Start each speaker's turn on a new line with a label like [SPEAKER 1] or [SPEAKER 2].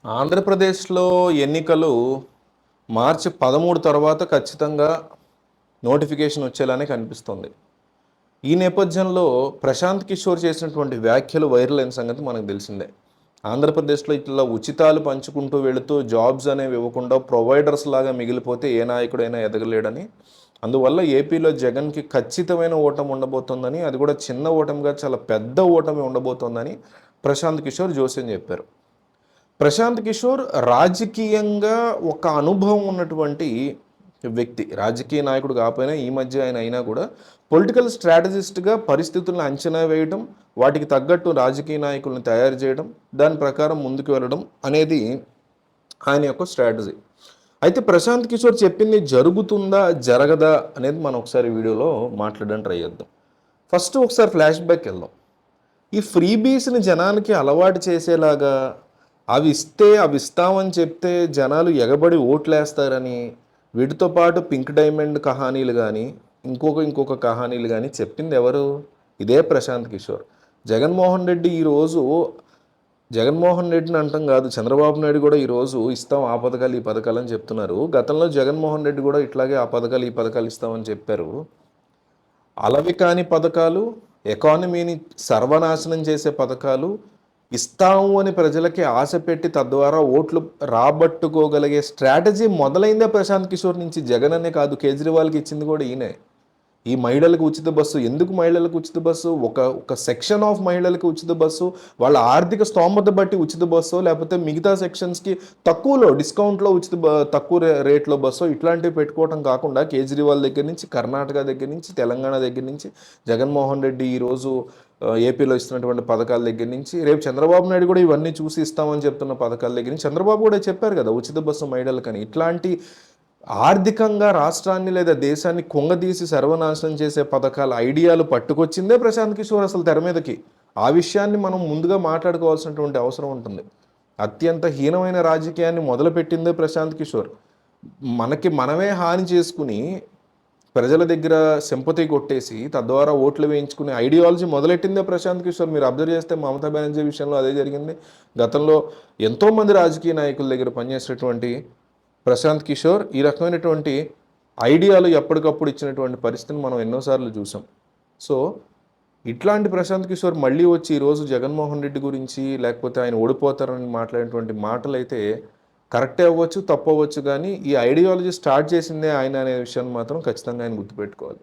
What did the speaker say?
[SPEAKER 1] ఆంధ్రప్రదేశ్‌లో ఎన్నికలు మార్చి 13 తర్వాత ఖచ్చితంగా నోటిఫికేషన్ వచ్చేలానే కనిపిస్తుంది. ఈ నేపథ్యంలో ప్రశాంత్ కిషోర్ చేసినటువంటి వ్యాఖ్యలు వైరల్ అయిన సంగతి మనకు తెలిసిందే. ఆంధ్రప్రదేశ్‌లో ఇట్లా ఉచితాలు పంచుకుంటూ వెళుతూ జాబ్స్ అనేవి ఇవ్వకుండా ప్రొవైడర్స్ లాగా మిగిలిపోతే ఏ నాయకుడైనా ఎదగలేడని, అందువల్ల ఏపీలో జగన్‌కి ఖచ్చితమైన ఓటమి ఉండబోతోందని, అది కూడా చిన్న ఓటమిగా చాలా పెద్ద ఓటమి ఉండబోతోందని ప్రశాంత్ కిషోర్ జోస్యం చెప్పారు. ప్రశాంత్ కిషోర్ రాజకీయంగా ఒక అనుభవం ఉన్నటువంటి వ్యక్తి. రాజకీయ నాయకుడు కాకపోయినా ఈ మధ్య ఆయన అయినా కూడా పొలిటికల్ స్ట్రాటజిస్ట్‌గా పరిస్థితులను అంచనా వేయడం, వాటికి తగ్గట్టు రాజకీయ నాయకులను తయారు చేయడం, దాని ప్రకారం ముందుకు వెళ్ళడం అనేది ఆయన యొక్క స్ట్రాటజీ. అయితే ప్రశాంత్ కిషోర్ చెప్పింది జరుగుతుందా? జరగదా? అనేది మనం ఒకసారి వీడియోలో మాట్లాడడానికి ట్రై చేద్దాం. ఫస్ట్ ఒకసారి ఫ్లాష్ బ్యాక్ వెళ్దాం. ఈ ఫ్రీబీస్‌ని జనానికి అలవాటు చేసేలాగా అవి ఇస్తామని చెప్తే జనాలు ఎగబడి ఓట్లేస్తారని, వీటితో పాటు పింక్ డైమండ్ కహానీలు కానీ ఇంకొక కహానీలు కానీ చెప్పింది ఎవరు? ఇదే ప్రశాంత్ కిషోర్. జగన్మోహన్ రెడ్డి ఈరోజు జగన్మోహన్ రెడ్డిని అంటాం కాదు, చంద్రబాబు నాయుడు కూడా ఈరోజు ఇస్తాం ఆ పథకాలు ఈ పథకాలు అని చెప్తున్నారు. గతంలో జగన్మోహన్ రెడ్డి కూడా ఇట్లాగే ఆ పథకాలు ఈ పథకాలు ఇస్తామని చెప్పారు. అలవి కాని పథకాలు, ఎకానమీని సర్వనాశనం చేసే పథకాలు ఇస్తాము అని ప్రజలకి ఆశ పెట్టి తద్వారా ఓట్లు రాబట్టుకోగలిగే స్ట్రాటజీ మొదలైందే ప్రశాంత్ కిషోర్ నుంచి. జగన్ అనే కాదు, కేజ్రీవాల్కి ఇచ్చింది కూడా ఈయనే. ఈ మహిళలకు ఉచిత బస్సు ఎందుకు? మహిళలకు ఉచిత బస్సు ఒక సెక్షన్ ఆఫ్ మహిళలకు ఉచిత బస్సు, వాళ్ళ ఆర్థిక స్తోమత బట్టి ఉచిత బస్సు, లేకపోతే మిగతా సెక్షన్స్కి తక్కువలో డిస్కౌంట్లో తక్కువ రేట్లో బస్సు, ఇట్లాంటివి పెట్టుకోవటం కాకుండా కేజ్రీవాల్ దగ్గర నుంచి, కర్ణాటక దగ్గర నుంచి, తెలంగాణ దగ్గర నుంచి, జగన్మోహన్ రెడ్డి ఈరోజు ఏపీలో ఇస్తున్నటువంటి పథకాల దగ్గర నుంచి, రేపు చంద్రబాబు నాయుడు కూడా ఇవన్నీ చూసి ఇస్తామని చెప్తున్న పథకాల దగ్గర నుంచి, చంద్రబాబు కూడా చెప్పారు కదా ఉచిత బస్సు మహిళలకని. ఇట్లాంటి ఆర్థికంగా రాష్ట్రాన్ని లేదా దేశాన్ని కుంగదీసి సర్వనాశనం చేసే పథకాల ఐడియాలు పట్టుకొచ్చిందే ప్రశాంత్ కిషోర్ అసలు తెర మీదకి. ఆ విషయాన్ని మనం ముందుగా మాట్లాడుకోవాల్సినటువంటి అవసరం ఉంటుంది. అత్యంత హీనమైన రాజకీయాన్ని మొదలుపెట్టిందే ప్రశాంత్ కిషోర్. మనమే హాని చేసుకుని ప్రజల దగ్గర సింపతి కొట్టేసి తద్వారా ఓట్లు వేయించుకునే ఐడియాలజీ మొదలెట్టిందే ప్రశాంత్ కిషోర్. మీరు అబ్జర్వ్ చేస్తే మమతా బెనర్జీ విషయంలో అదే జరిగింది. గతంలో ఎంతోమంది రాజకీయ నాయకుల దగ్గర పనిచేసేటువంటి ప్రశాంత్ కిషోర్ ఈ రకమైనటువంటి ఐడియాలు ఎప్పటికప్పుడు ఇచ్చినటువంటి పరిస్థితిని మనం ఎన్నోసార్లు చూసాం. సో ఇట్లాంటి ప్రశాంత్ కిషోర్ మళ్ళీ వచ్చి ఈరోజు జగన్మోహన్ రెడ్డి గురించి, లేకపోతే ఆయన ఓడిపోతారని మాట్లాడినటువంటి మాటలు అయితే కరెక్టే అవ్వచ్చు, తప్పు అవ్వచ్చు, కానీ ఈ ఐడియాలజీ స్టార్ట్ చేసిందే ఆయన అనే విషయాన్ని మాత్రం ఖచ్చితంగా ఆయన గుర్తుపెట్టుకోవాలి.